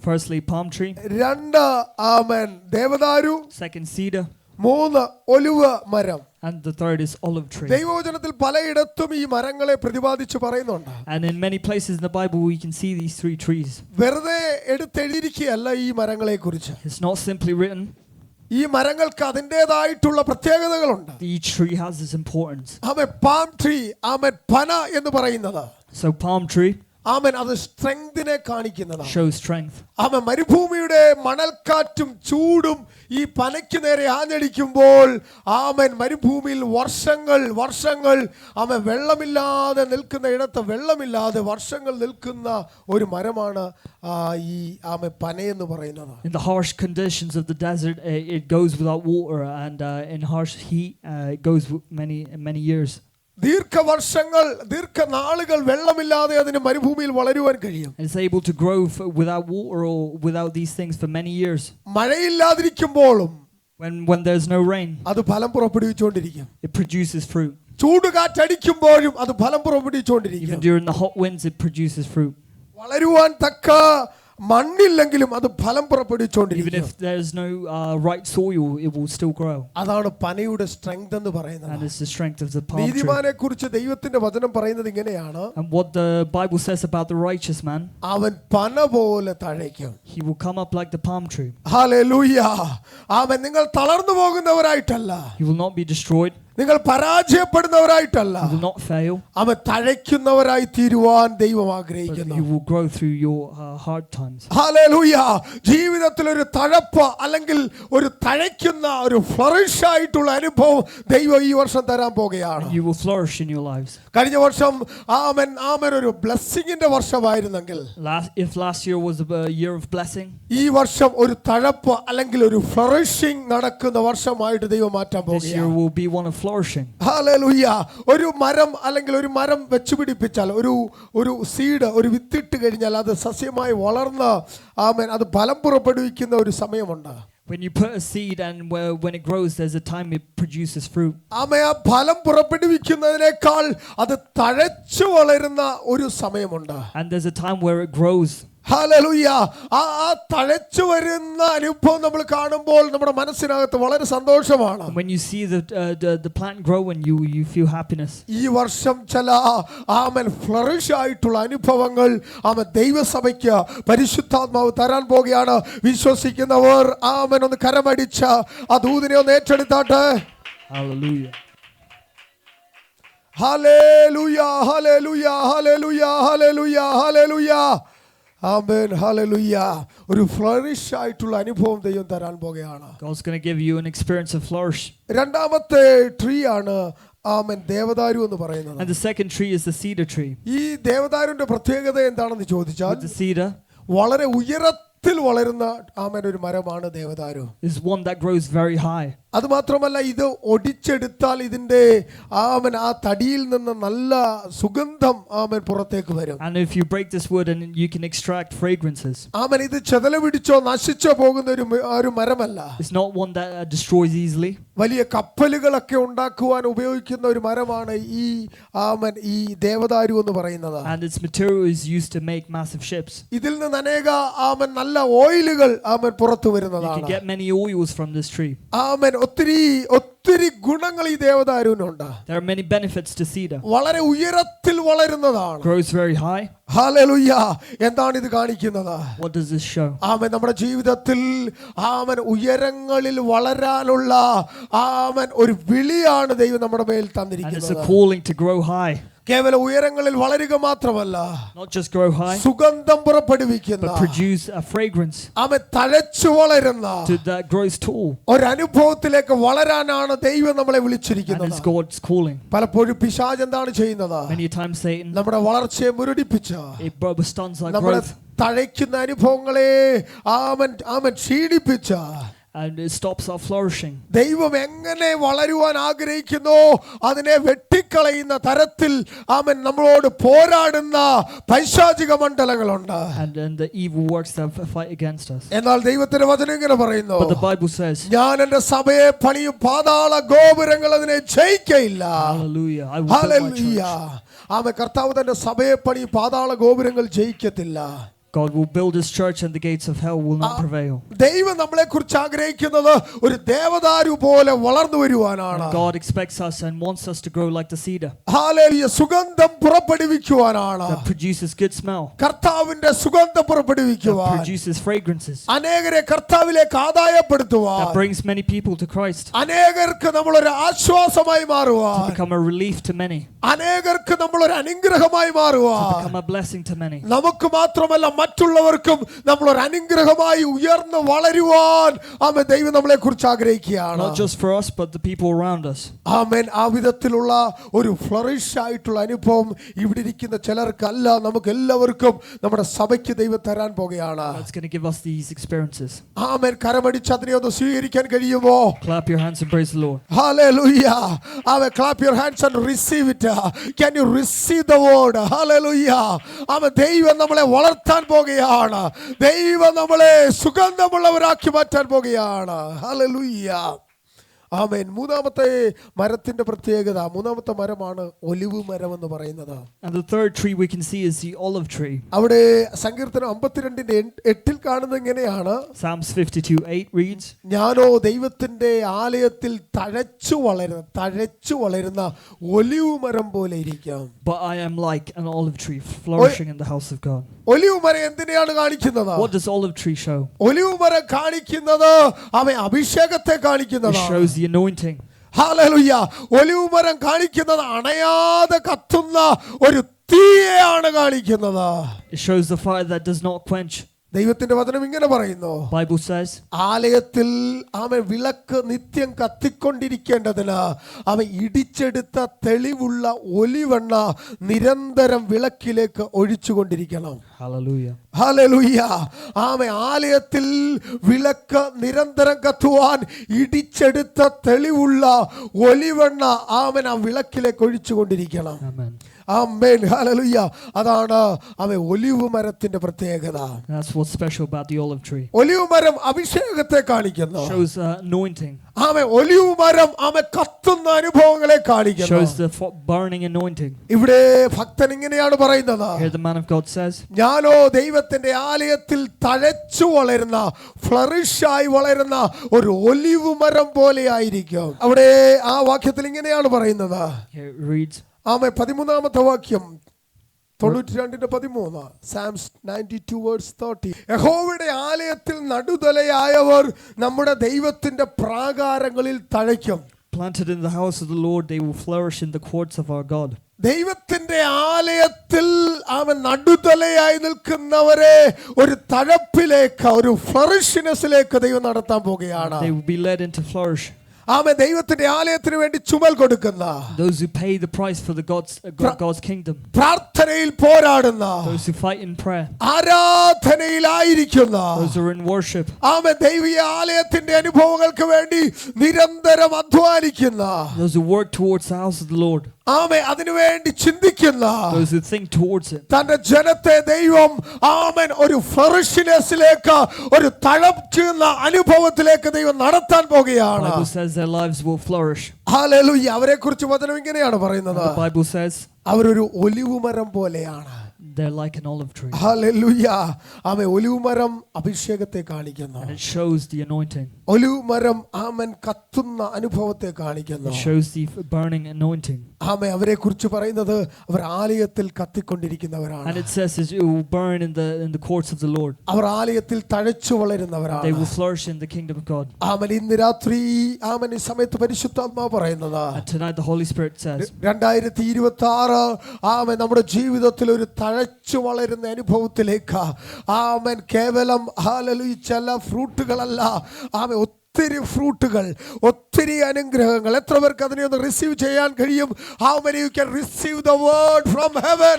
Firstly, palm tree.
2 ദേവദാരു.
Second, cedar.
3 ഒലിവ് മരം.
And the third is olive tree.
ദൈവവചനത്തിൽ പലയിടത്തും ഈ മരങ്ങളെ പ്രതിപാദിച്ച് പറയുന്നുണ്ട്.
And in many places in the Bible we can see these 3 trees.
വെറുതെ എടുത്തെഴുതിയിരിക്കുകയല്ല ഈ മരങ്ങളെ കുറിച്ച്.
It's not simply written.
ഈ മരങ്ങൾക്ക് അതിൻ്റെതായിട്ടുള്ള പ്രത്യേകതകളുണ്ട്.
Each tree has its importance.
Palm tree പന എന്ന് പറയുന്നത്.
So palm tree
അത് സ്ട്രെങ്തിനെ കാണിക്കുന്നതാണ്.
shows strength.
മരുഭൂമിയുടെ മണൽക്കാറ്റും ചൂടും ഈ പനയ്ക്ക് നേരെ ആഞ്ഞടിക്കുമ്പോൾ മരുഭൂമിയിൽ വർഷങ്ങൾ വെള്ളമില്ലാതെ നിൽക്കുന്ന ഇടത്ത് വെള്ളമില്ലാതെ വർഷങ്ങൾ നിൽക്കുന്ന ഒരു മരമാണ് ഈ പനയെന്ന് പറയുന്നത്.
In the harsh conditions of the desert it goes without water, and in harsh heat it goes many years. ദീർഘനാളുകൾ വെള്ളമില്ലാതെ അതിന് മരുഭൂമിയിൽ വളരുവാൻ കഴിയും. It's able to grow without water or without these things for many years.
മഴയില്ലാതിരിക്കുമ്പോഴും
when there's no rain
അത് ഫലം പുറപ്പെടുവിച്ചുകൊണ്ടിരിക്കും.
it produces fruit.
ചൂടുകാറ്റടിക്കുമ്പോഴും അത് ഫലം പുറപ്പെടുവിച്ചുകൊണ്ടിരിക്കും.
Even during the hot winds it produces fruit.
വളരുവാൻ തക്ക മണ്ണില്ലെങ്കിലും അത് ഫലം പുറപ്പെടുവിച്ചുകൊണ്ടിരിക്കും.
Even if there's no right soil it will still grow.
അതാണ് പനയുടെ strength എന്ന് പറയുന്നത്.
And it's the strength of the palm tree.
നീതിമാനെ കുറിച്ച് ദൈവത്തിന്റെ വചനം പറയുന്നത് ഇങ്ങനെയാണ്.
And what the Bible says about the righteous man,
അവൻ പന പോലെ തഴയ്ക്കും.
he will come up like the palm tree.
Hallelujah. നിങ്ങൾ തളർന്നു പോകുന്നവരായിട്ടല്ല.
He will not be destroyed.
നിങ്ങൾ പരാജയപ്പെടുന്നവരായിട്ടല്ല.
He will not fail.
അവൻ തഴയ്ക്കുന്നവരായി തീരുവാൻ ദൈവം ആഗ്രഹിക്കുന്നു.
You will grow through your hard times.
Hallelujah. ജീവിതത്തിൽ ഒരു തഴപ്പ് അല്ലെങ്കിൽ ഒരു തഴയ്ക്കുന്ന ഒരു ഫ്ലറിഷ് ആയിട്ടുള്ള അനുഭവം ദൈവം ഈ വർഷം തരാൻ പോകുകയാണ്.
You will flourish in your lives.
കഴിഞ്ഞ വർഷം ഒരു ബ്ലെസ്സിങ്ങിന്റെ വർഷമായിരുന്നെങ്കിൽ,
if last year was a year of blessing,
ഈ വർഷം ഒരു തഴപ്പ് അല്ലെങ്കിൽ ഒരു ഫ്ലറിഷിംഗ് നടക്കുന്ന വർഷമായിട്ട് ദൈവം മാറ്റാൻ
this year
പോകുകയാണ്.
will be one of flourishing.
Hallelujah. ഒരു മരം അല്ലെങ്കിൽ ഒരു മരം വെച്ചുപിടിപ്പിച്ചാൽ ഒരു സീഡ് ഒരു വിത്തിട്ട് കഴിഞ്ഞാൽ അത് സസ്യമായി വളർന്ന് അത് ഫലം പുറപ്പെടുവിക്കുന്ന ഒരു സമയമുണ്ട്.
When you put a seed and when it grows there's a time it produces fruit.
ഫലം പുറപ്പെടുവിക്കുന്നതിനേക്കാൾ അത് തഴച്ചു വളരുന്ന ഒരു സമയമുണ്ട്.
And there's a time where it grows.
Hallelujah. ആ തഴച്ചു വരുന്ന അനുഭവം നമ്മൾ കാണുമ്പോൾ നമ്മുടെ മനസ്സിനകത്ത് വളരെ സന്തോഷമാണ്.
When you see the plant grow and you feel happiness.
ഈ വർഷം ചില ഫ്ലറിഷ് ആയിട്ടുള്ള അനുഭവങ്ങൾ ദൈവസഭയ്ക്ക് പരിശുദ്ധാത്മാവ് തരാൻ പോകുകയാണ്. വിശ്വസിക്കുന്നവർ ഒന്ന് കരമടിച്ച ആ ദൂതിനെ ഒന്ന് ഏറ്റെടുത്താട്ടെ.
Hallelujah.
ഹല്ലേലൂയ. ഹല്ലേലൂയ. ഹല്ലേലൂയ. ഹല്ലേലൂയ. ഹല്ലേലൂയ. ആമേൻ. ഹല്ലേലൂയ. ഒരു ഫ്ലറിഷ് ആയിട്ടുള്ള അനുഭവം ദൈവം തരാൻ പോകുകയാണ്.
God's going to give you an experience of flourish.
രണ്ടാമത്തെ ട്രീ ആണ് ദേവദാരു എന്ന് പറയുന്നത്.
And the second tree is the cedar tree.
ഈ ദേവദാരുവിന്റെ പ്രത്യേകത എന്താണെന്ന് ചോദിച്ചാൽ,
the cedar
വളരെ ഉയരത്തിൽ വളരുന്ന ഒരു മരമാണ് ദേവദാരു.
is one that grows very high.
അത് മാത്രമല്ല, ഇത് ഒടിച്ചെടുത്താൽ ഇതിന്റെ ആ തടിയിൽ നിന്ന് നല്ല സുഗന്ധം പുറത്തേക്ക് വരും.
And if you break this wood and you can extract fragrances.
ഇത് ചെതല പിടിച്ചോ നശിച്ചോ പോകുന്ന ഒരു മരമല്ല.
It's not one that destroys easily.
വലിയ കപ്പലുകളൊക്കെ ഉണ്ടാക്കുവാൻ ഉപയോഗിക്കുന്ന ഒരു മരമാണ് ഈ ദേവദാരു എന്ന് പറയുന്നത്.
And its material is used to make massive ships.
ഇതിൽ നിന്ന് അനേക നല്ല ഓയിലുകൾ പുറത്തു
You
വരുന്നതാണ്.
can get many oils from this tree.
ഒത്തിരി ഗുണങ്ങൾ ഈ ദേവദാരുവിനുണ്ട്.
There are many benefits to cedar.
വളരെ ഉയരത്തിൽ വളരുന്നതാണ്.
Grows very high.
ഹല്ലേലൂയ. എന്താണ് ഇത് കാണിക്കുന്നത്?
What does this show?
നമ്മുടെ ജീവിതത്തിൽ ഉയരങ്ങളിൽ വളരാനുള്ള ഒരു വിളിയാണ് ദൈവം നമ്മുടെ മേൽ
And it's a
തന്നിരിക്കുന്നത്.
calling to grow high.
കേവലം ഉയരങ്ങളിൽ വളരുക മാത്രമല്ല,
Not just grow high,
സുഗന്ധം പുറപ്പെടുവിക്കുന്ന,
but produce a fragrance
തഴച്ചു വളരുന്ന
that grows tall.
ഒരനുഭവത്തിലേക്ക് വളരാനാണ് ദൈവം നമ്മളെ
And
വിളിച്ചിരിക്കുന്നത്.
it's God's calling.
പലപ്പോഴും പിശാച് എന്താണ് ചെയ്യുന്നത്?
Many times Satan,
നമ്മുടെ വളർച്ചയെ മുരടിപ്പിച്ച,
it stunts our
നമ്മളെ
growth.
തഴയ്ക്കുന്ന അനുഭവങ്ങളെ ക്ഷീണിപ്പിച്ച,
And it stops our flourishing.
ദൈവം എങ്ങനെ വളരുവാൻ ആഗ്രഹിക്കുന്നോ അതിനെ വെട്ടിക്കളയുന്ന തരത്തിൽ നമ്മളോട് പോരാടുന്ന പൈശാചിക മണ്ഡലങ്ങളുണ്ട്.
And the evil works that fight against us.
എന്നാൽ ദൈവത്തിന്റെ വചനം ഇങ്ങനെ പറയുന്നു,
But the Bible says,
ഞാൻ എന്റെ സഭയെ പണിയും, പാതാള ഗോപുരങ്ങൾ അതിനെ ജയിക്കയില്ല.
Hallelujah, I will build my
hallelujah.
church.
കർത്താവ് തന്റെ സഭയെ പണിയും, പാതാള ഗോപുരങ്ങൾ ജയിക്കത്തില്ല.
God will build his church and the gates of hell will not prevail.
ദൈവം നമ്മളെ കുറിച്ച് ആഗ്രഹിക്കുന്നത് ഒരു ദേവദാരു പോലെ വളർന്നു വരുവാനാണ്.
God expects us and wants us to grow like the cedar.
Hallelujah. സുഗന്ധം പുറപ്പെടുവിക്കുവാനാണ്.
That produces good smell.
കർത്താവിന്റെ സുഗന്ധം
That
പുറപ്പെടുവിക്കുവാൻ,
produces fragrances.
അനേകരെ കർത്താവിലേക്ക് ആദായപ്പെടുത്തുവാൻ,
That brings many people to Christ.
അനേകർക്ക് നമ്മളൊരു ആശ്വാസമായി
To
മാറുവാൻ,
become a relief to many.
അനേകർക്ക് നമ്മളൊരു അനുഗ്രഹമായി
To
മാറുവാൻ,
become a blessing to many.
നമുക്ക് മാത്രമല്ല മറ്റുള്ളവർക്കും നമ്മളൊരു അനുഗ്രഹമായി ഉയർന്നു വളരുവാൻ ദൈവം നമ്മളെ കുറിച്ച് ആഗ്രഹിക്കുകയാണ്.
Not just for us but the people around us.
ആമേൻ. ആ വിധത്തിലുള്ള ഒരു ഫ്ലറിഷ് ആയിട്ടുള്ള അനുഭവം ഇവിടെ ഇരിക്കുന്ന ചിലർക്കല്ല, നമുക്ക് എല്ലാവർക്കും നമ്മുടെ സഭയ്ക്ക് ദൈവം തരാൻ പോകുകയാണ്.
God's going to give us these experiences.
ആമേൻ. കരമടിച്ച് അതിനെ ഒന്ന് സ്വീകരിക്കാൻ കഴിയുമോ?
Clap your hands and praise the Lord.
Hallelujah. Amen. Clap your hands and receive it. Can you receive the word? Hallelujah. Amen. ദൈവം നമ്മളെ വളർത്താൻ പോകുകയാണ്. ദൈവം നമ്മളെ സുഗന്ധമുള്ളവരാക്കി മാറ്റാൻ പോകുകയാണ്. Hallelujah. ആമേൻ. മൂന്നാമത്തെ മരത്തിന്റെ പ്രത്യേകത, മൂന്നാമത്തെ മരമാണ് ഒലിവ് മരം എന്ന് പറയുന്നത്.
And the third tree we can see is the olive tree.
അവിടെ സങ്കീർത്തനം 52:8 കാണുന്നത് ഇങ്ങനെയാണ്.
Psalms 52:8 reads,
ഞാനോ ദൈവത്തിന്റെ ആലയത്തിൽ തഴച്ചു വളരുന്ന ഒലിവ് മരം പോലെ ഇരിക്കാം.
But I am like an olive tree flourishing in the house of God.
Olive മരം എന്തിനെയാണ് കാണിക്കുന്നത്?
What does olive tree show?
Olive മരം കാണിക്കുന്നത് അഭിഷേകത്തെ
It
കാണിക്കുന്നതാണ്.
shows the anointing.
Hallelujah. Olive മരം കാണിക്കുന്നത് അണയാതെ കത്തുന്ന ഒരു തീയെയാണ് കാണിക്കുന്നത്.
It shows the fire that does not quench.
ദൈവത്തിന്റെ വചനം ഇങ്ങനെ പറയുന്നു,
Bible says,
ആലയത്തിൽ വിളക്ക് നിത്യം കത്തിക്കൊണ്ടിരിക്കേണ്ടതിന് ഇടിച്ചെടുത്ത തെളിവുള്ള ഒലിവെണ്ണ നിരന്തരം വിളക്കിലേക്ക് ഒഴിച്ചുകൊണ്ടിരിക്കണം.
Hallelujah.
ഹല്ലേലൂയ. ആലയത്തിൽ വിളക്ക് നിരന്തരം കത്തുവാൻ ഇടിച്ചെടുത്ത തെളിവുള്ള ഒലിവെണ്ണ ആ വിളക്കിലേക്ക് ഒഴിച്ചുകൊണ്ടിരിക്കണം.
Amen.
ആമേൻ. ഹല്ലേലൂയ. അതാണ് ഒലിവ് മരത്തിന്റെ പ്രത്യേകത.
That's what's special about the olive tree.
Olive മരം അഭിഷേകത്തെ കാണിക്കുന്നു.
Shows anointing.
ഒലിവ് മരം കത്തുന്ന അനുഭവങ്ങളെ കാണിക്കുന്നു.
Shows the burning anointing.
ഇവിടെ ഭക്തൻ ഇങ്ങനെയാണ് പറയുന്നത്,
Here the man of God says,
ഞാനോ ദൈവത്തിന്റെ ആലയത്തിൽ തഴച്ചു വളരുന്ന, ഫ്ലറിഷായി വളരുന്ന ഒരു ഒലിവ് മരം പോലെ ആയിരിക്കും. അവിടെ ആ വാക്യത്തിൽ ഇങ്ങനെയാണ് പറയുന്നത്.
here it reads,
13ാമത്തെ വാക്യം, 92:13, Psalms 92:30. യഹോവയുടെ ആലയത്തിൽ നടുതലയായവർ നമ്മുടെ ദൈവത്തിന്റെ പ്രാകാരങ്ങളിൽ തഴയ്ക്കും.
planted in the house of the Lord, they will flourish in the courts of our God.
ദൈവത്തിന്റെ ആലയത്തിൽ നടുതലയായി നിൽക്കുന്നവരെ ഒരു തഴപ്പിലേക്ക്, ഒരു ഫ്ലറിഷ്നെസ്സിലേക്ക് ദൈവം നടത്താൻ പോകുകയാണ്.
They will be led into flourish.
ദൈവത്തിന്റെ ആലയത്തിന് വേണ്ടി ചുമൽ കൊടുക്കുന്ന,
Those who pay the price for the God's kingdom.
പ്രാർത്ഥനയിൽ പോരാടുന്ന,
Those who fight in prayer.
ആരാധനയിലായിരിക്കുന്ന,
Those who are in worship.
ദൈവീയ ആലയത്തിന്റെ അനുഭവങ്ങൾക്ക് വേണ്ടി നിരന്തരം അധ്വാനിക്കുന്ന,
Those who work towards the house of the Lord.
ആമേ അതിനുവേണ്ടി ചിന്തിക്കുന്ന
those who think towards it.
തന്റെ ജനത്തെ ദൈവം ആമേൻ ഒരു ഫ്ലറിഷ്നെസ്സിലേക്ക്, ഒരു തഴച്ചുന്ന അനുഭവത്തിലേക്ക് ദൈവം നടത്താൻ പോകുകയാണ്.
The Bible says their lives will flourish.
Hallelujah. അവരെ കുറിച്ച് വചനം ഇങ്ങനെയാണ് പറയുന്നത്,
The Bible says
അവരൊരു ഒലിവുമരം പോലെയാണ്.
they're like an olive tree.
ഹല്ലേലൂയ. ആമേൻ. ഒലിവുമരം അഭിഷേകത്തെ കാണിക്കുന്നു.
And it shows the anointing.
ഒലിവുമരം ആമേൻ കത്തുന്ന അനുഭവത്തെ കാണിക്കുന്നു.
It shows the burning anointing.
ആമേൻ. അവരെ കുറിച്ച് പറയുന്നത് അവർ ആലയത്തിൽ കത്തിക്കൊണ്ടിരിക്കുന്നവരാണ്.
And it says it will burn in the courts of the Lord.
അവർ ആലയത്തിൽ തഴച്ചു വളരുന്നവരാണ്.
They will flourish in the kingdom of God.
ആമേൻ. ഇന്ന് രാത്രി ആമേൻ ഈ സമയത്ത് പരിശുദ്ധാത്മാവ് പറയുന്നത്,
And tonight the Holy Spirit says
2026 ആമേൻ നമ്മുടെ ജീവിതത്തിൽ ഒരു തഴച്ചു വളരുന്ന അനുഭവത്തിലേക്ക് ആമേൻ കേവലം ഹല്ലേലൂയ ചില ഫ്രൂട്ടുകളല്ല, ആമേൻ ഒത്തിരി ഫ്രൂട്ടുകൾ, ഒത്തിരി അനുഗ്രഹങ്ങൾ. എത്ര പേർക്ക് അതിനെ ഒന്ന് റിസീവ് ചെയ്യാൻ കഴിയും? How many you can receive the word from heaven?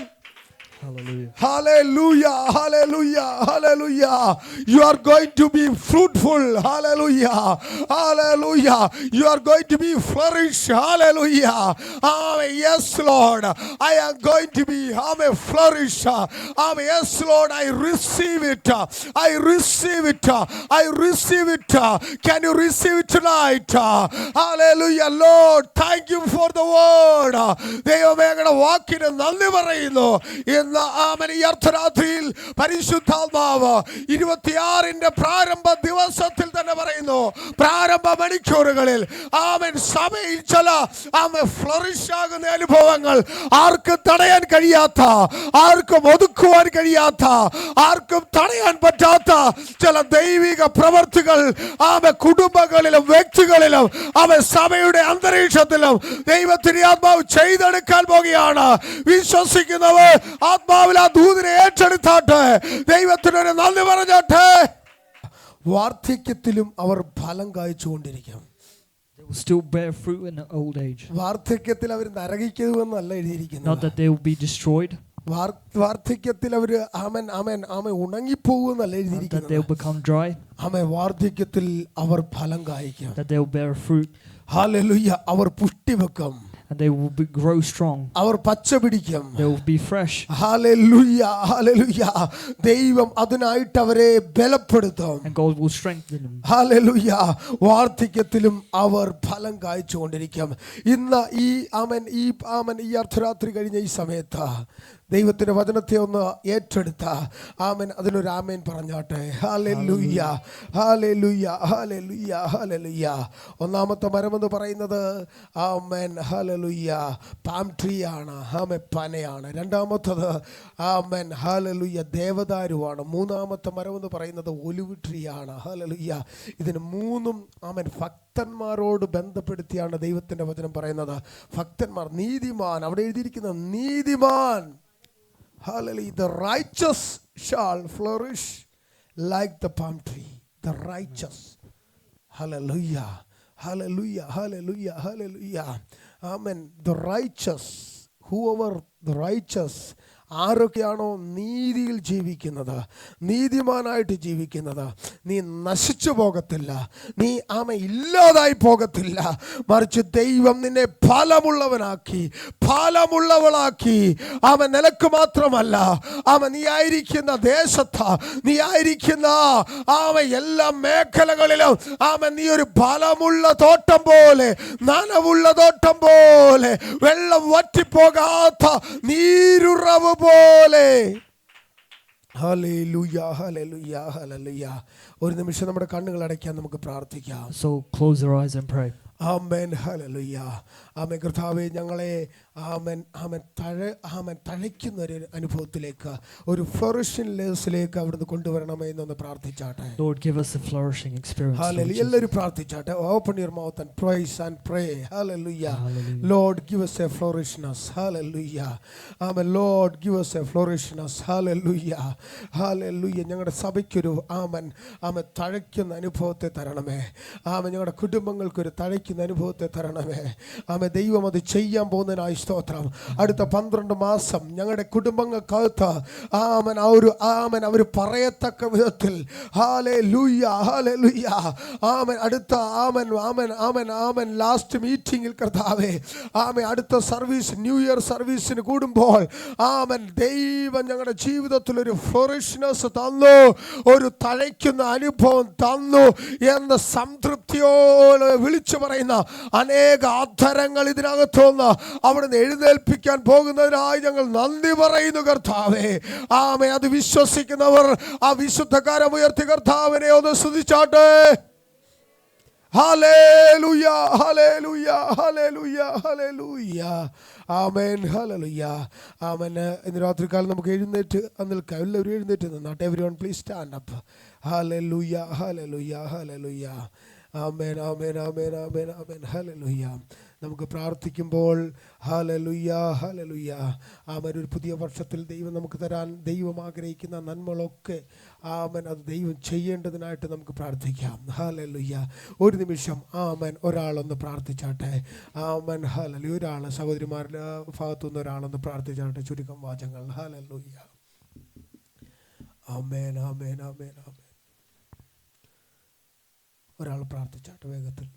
hallelujah.
Hallelujah, hallelujah, hallelujah. You are going to be fruitful. Hallelujah, hallelujah. You are going to be flourish. Hallelujah. Amen. Yes, Lord. I am going to be flourish. Amen. Yes, Lord. I receive it. I receive it. I receive it. Can you receive it tonight? Hallelujah, Lord. Thank you for the word. ദൈവമേ അങ്ങയുടെ വാക്കിന് നന്ദി പറയുന്നു. ആമേൻ. ഈ അർദ്ധരാത്രിയിൽ പരിശുദ്ധാത്മാവ് 26 പ്രാരംഭ ദിവസത്തിൽ തന്നെ പറയുന്നു, പ്രാരംഭ മണിക്കൂറുകളിൽ ആമേൻ സഭയിൽ ചില ആമേൻ ഫ്ലറിഷ് ആകുന്ന അനുഭവങ്ങൾ ആർക്കും തടയാൻ കഴിയാത്ത, ആർക്കും ഒതുക്കുവാൻ കഴിയാത്ത, ആർക്കും തടയാൻ പറ്റാത്ത ചില ദൈവിക പ്രവർത്തികൾ ആമേൻ കുടുംബങ്ങളിലും വ്യക്തികളിലും ആമേൻ സഭയുടെ അന്തരീക്ഷത്തിലും ദൈവത്തിന്റെ ആത്മാവ് ചെയ്തെടുക്കാൻ പോകുകയാണ്. വിശ്വസിക്കുന്നവർ ആത്മാവിൽ ആ ദൂതിനെ ഏറ്റെടുത്താട്ടെ, ദൈവത്തിനൊരു നന്ദി പറഞ്ഞാട്ടെ. വാർദ്ധക്യത്തിലും അവർ ഫലം കായ്ച്ചുകൊണ്ടിരിക്കും.
They will still bear fruit in the old age.
വാർദ്ധക്യത്തിൽ അവർ നരകിക്കുമെന്നല്ല എഴുതിയിരിക്കുന്നത്.
Not that they will be destroyed.
വാർദ്ധക്യത്തിൽ അവര് ആമേൻ ആമേൻ ആമേൻ ഉണങ്ങിപ്പോകുമെന്നല്ല
Not that they
എഴുതിയിരിക്കുന്നത്.
will become dry.
ആമേൻ. വാർദ്ധക്യത്തിൽ അവർ ഫലം കായ്ക്കും.
That they will bear fruit.
ഹല്ലേലൂയ. അവർ പുഷ്ടി വെക്കും.
And they will grow strong.
അവർ പച്ച പിടിക്കും.
They will be fresh.
ഹല്ലേലൂയ, ഹല്ലേലൂയ. ദൈവം അതിനായിട്ട് അവരെ ബലപ്പെടുത്തും.
And God will strengthen them.
ഹല്ലേലൂയ. വാർദ്ധക്യത്തിലും അവർ ഫലം കായ്ച്ചുകൊണ്ടിരിക്കും. ഇന്ന് ഈ ആമേൻ ഈ അർദ്ധരാത്രി കഴിഞ്ഞ ഈ സമയത്ത് ദൈവത്തിന്റെ വചനത്തെ ഒന്ന് ഏറ്റെടുത്ത ആമേൻ അതിനൊരു ആമേൻ പറഞ്ഞാട്ടെ. ഹല്ലേലൂയ, ഹല്ലേലൂയ, ഹല്ലേലൂയ, ഹല്ലേലൂയ. ഒന്നാമത്തെ മരമെന്ന് പറയുന്നത് ആമേൻ ഹല്ലേലൂയ പാം ട്രീ ആണ്, ആമേൻ പനയാണ്. രണ്ടാമത്തത് ആമേൻ ഹല്ലേലൂയ ദേവദാരുവാണ്. മൂന്നാമത്തെ മരമെന്ന് പറയുന്നത് ഒലിവ് ട്രീ ആണ്. ഹല്ലേലൂയ. ഇതിന് മൂന്നും ആമേൻ ഭക്തന്മാരോട് ബന്ധപ്പെടുത്തിയാണ് ദൈവത്തിന്റെ വചനം പറയുന്നത്. ഭക്തന്മാർ, നീതിമാൻ, അവിടെ എഴുതിയിരിക്കുന്ന നീതിമാൻ. Hallelujah. The righteous shall flourish like the palm tree. The righteous. Hallelujah. Hallelujah. Hallelujah. Hallelujah. Amen. The righteous. Whoever the righteous. ആരൊക്കെയാണോ നീതിയിൽ ജീവിക്കുന്നത്, നീതിമാനായിട്ട് ജീവിക്കുന്നത്, നീ നശിച്ചു പോകത്തില്ല, നീ ആമ ഇല്ലാതായി പോകത്തില്ല. മറിച്ച് ദൈവം നിന്നെ ഫലമുള്ളവനാക്കി, ഫലമുള്ളവളാക്കി. ആമ നിനക്ക് മാത്രമല്ല, ആമ നീ ആയിരിക്കുന്ന ദേശത്ത്, നീ ആയിരിക്കുന്ന ആമ എല്ലാ മേഖലകളിലും ആമ നീ ഒരു ഫലമുള്ള തോട്ടം പോലെ, നനവുള്ള തോട്ടം പോലെ, വെള്ളം വറ്റിപ്പോകാത്ത നീരുറവ് പോലെ. ഹല്ലേലൂയ, ഹല്ലേലൂയ, ഹല്ലേലൂയ. ഒരു നിമിഷം നമ്മുടെ കണ്ണുകൾ അടയ്ക്കാൻ നമുക്ക് പ്രാർത്ഥിക്കാം.
So close your eyes and pray.
ആമേൻ. ഹല്ലേലൂയ. ആമേൻ. കർത്താവേ, ഞങ്ങളെ ആമേൻ ആമേൻ ആമേൻ തഴയ്ക്കുന്ന ഒരു അനുഭവത്തിലേക്ക്, ഒരു ഫ്ലറിഷിംഗ് ലെവലിലേക്ക് അവിടുന്ന് കൊണ്ടുവരണമേ എന്നൊന്ന് പ്രാർത്ഥിച്ചാട്ടെ.
Lord, give us a flourishing experience.
Hallelujah. എല്ലാവരും പ്രാർത്ഥിച്ചാട്ടെ. Open your mouth and praise and pray. Hallelujah. Lord, give us a flourishness. Hallelujah. Amen. Lord, give us a flourishness. Hallelujah. Hallelujah. ഞങ്ങളുടെ സഭയ്ക്കൊരു ആമൻ ആമൻ തഴയ്ക്കുന്ന അനുഭവത്തെ തരണമേ. ആമൻ ഞങ്ങളുടെ കുടുംബങ്ങൾക്കൊരു തഴയ്ക്കുന്ന അനുഭവത്തെ തരണമേ. ആമൻ ദൈവം അത് ചെയ്യാൻ പോകുന്നതിനായി സ്തോത്രം. അടുത്ത 12 മാസം ഞങ്ങളുടെ കുടുംബങ്ങൾക്കകത്ത് അവർ പറയത്തക്ക വിധത്തിൽ ഹല്ലേലൂയ ഹല്ലേലൂയ അടുത്ത ലാസ്റ്റ് മീറ്റിംഗിൽ കർത്താവേ അടുത്ത സർവീസ് ന്യൂ ഇയർ സർവീസിന് കൂടുമ്പോൾ ദൈവം ഞങ്ങളുടെ ജീവിതത്തിൽ ഒരു ഫ്ലോറിഷ്നെസ് തന്നു, ഒരു തഴയ്ക്കുന്ന അനുഭവം തന്നു എന്ന് സംതൃപ്തിയോടെ വിളിച്ചു പറയുന്ന അനേക അധരങ്ങൾ ഇതിനകത്തുനിന്ന് അവിടുന്ന് എഴുന്നേൽപ്പിക്കാൻ പോകുന്നതിനായി ഞങ്ങൾ നന്ദി പറയുന്നു കർത്താവേ. അത് വിശ്വസിക്കുന്നവർ ആ വിശുദ്ധകാരം ഉയർത്തി കർത്താവിനെ ഒന്ന് സ്തുതിച്ചാട്ടെ. ഹല്ലേലൂയ ഹല്ലേലൂയ ഹല്ലേലൂയ ഹല്ലേലൂയ ആമേൻ ഹല്ലേലൂയ ആമേൻ. ഇന്ന് രാത്രികാലം നമുക്ക് എഴുന്നേറ്റ് നിൽക്കാം. എല്ലാവരും എഴുന്നേറ്റ് നിന്നാട്ടെ. Everyone please stand up. ഹല്ലേലൂയ ഹല്ലേലൂയ ഹല്ലേലൂയ ആമേൻ ആമേൻ ആമേൻ ആമേൻ ആമേൻ ഹല്ലേലൂയ. നമുക്ക് പ്രാർത്ഥിക്കുമ്പോൾ ഹല്ലേലൂയ ഹല്ലേലൂയ ആമേൻ. ഒരു പുതിയ വർഷത്തിൽ ദൈവം നമുക്ക് തരാൻ ദൈവം ആഗ്രഹിക്കുന്ന നന്മകളൊക്കെ അത് ദൈവം ചെയ്യേണ്ടതിനായിട്ട് നമുക്ക് പ്രാർത്ഥിക്കാം. ഹല്ലേലൂയ. ഒരു നിമിഷം ഒരാളൊന്ന് പ്രാർത്ഥിച്ചാട്ടെ. ഹല്ലേലൂയ. ഒരാൾ സഹോദരിമാരുടെ ഭാഗത്തുനിന്ന് ഒരാളൊന്ന് പ്രാർത്ഥിച്ചാട്ടെ. ചുരുക്കം വാചകങ്ങൾ. ഹല്ലേലൂയ. ആമേൻ ആമേൻ ആമേൻ ആമേൻ. ഒരാൾ പ്രാർത്ഥിച്ചാട്ടെ വേഗത്തിൽ.